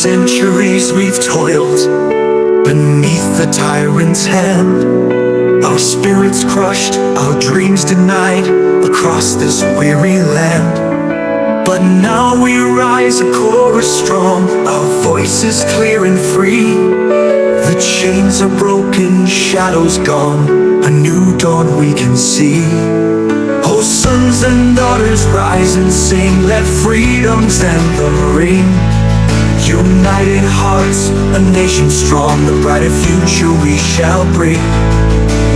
centuries we've toiled beneath the tyrant's hand. Our spirits crushed, our dreams denied, across this weary land. But now we rise a chorus strong, our voices clear and free. The chains are broken, shadows gone, a new dawn we can see. Oh, sons and daughters, rise and sing, let freedom's anthem ring. United hearts, a nation strong, the brighter future we shall bring.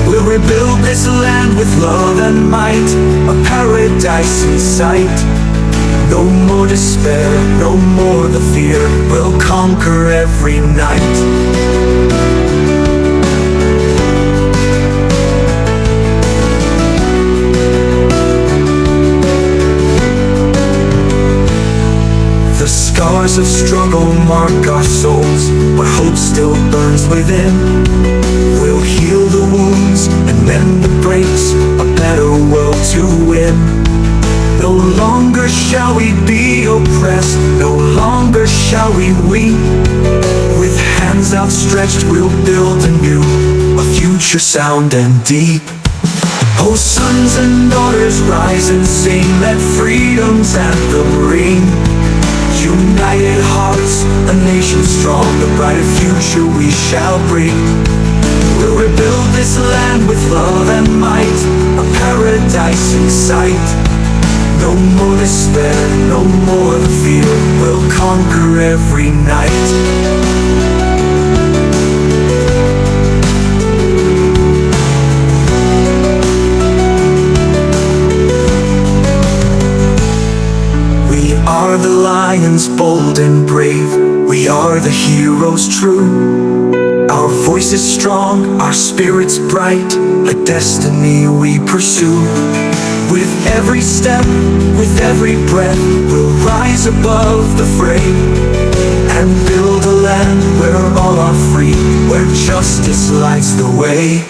We'll rebuild this land with love and might, a paradise in sight. No more despair, no more the fear, we'll conquer every night. The scars of struggle mark our souls, but hope still burns within. We'll heal the wounds and mend the breaks, a better world to win. No longer shall we be oppressed, no longer shall we weep. With hands outstretched we'll build anew, a future sound and deep. Oh, sons and daughters, rise and sing, let freedom's anthem ring. United hearts, a nation strong, the brighter future we shall bring. We'll rebuild this land with love and might, a paradise in sight. No more despair, no more the fear, we'll conquer every night. We are the lions, bold and brave, we are the heroes true. Our voices strong, our spirits bright, a destiny we pursue. With every step, with every breath, we'll rise above the fray and build a land where all are free, where justice lights the way.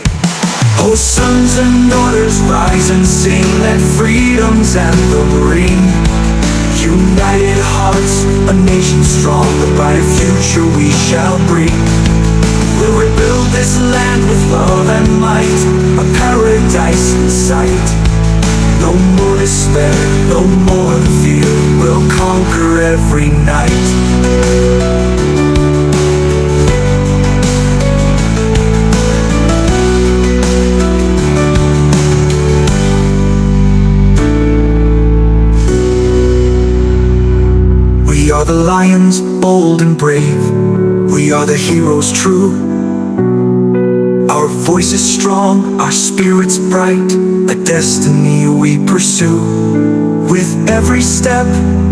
Oh, sons and daughters, rise and sing, let freedom's anthem ring. United hearts, a nation strong, the brighter future we shall bring. We'll rebuild this land with love and might, a paradise in sight. No more despair, no more the fear, we'll conquer every night. We are the lions, bold and brave, we are the heroes true. Our voices strong, our spirits bright, a destiny we pursue. With every step,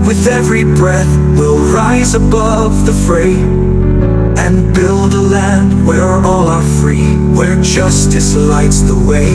with every breath, we'll rise above the fray and build a land where all are free, where justice lights the way.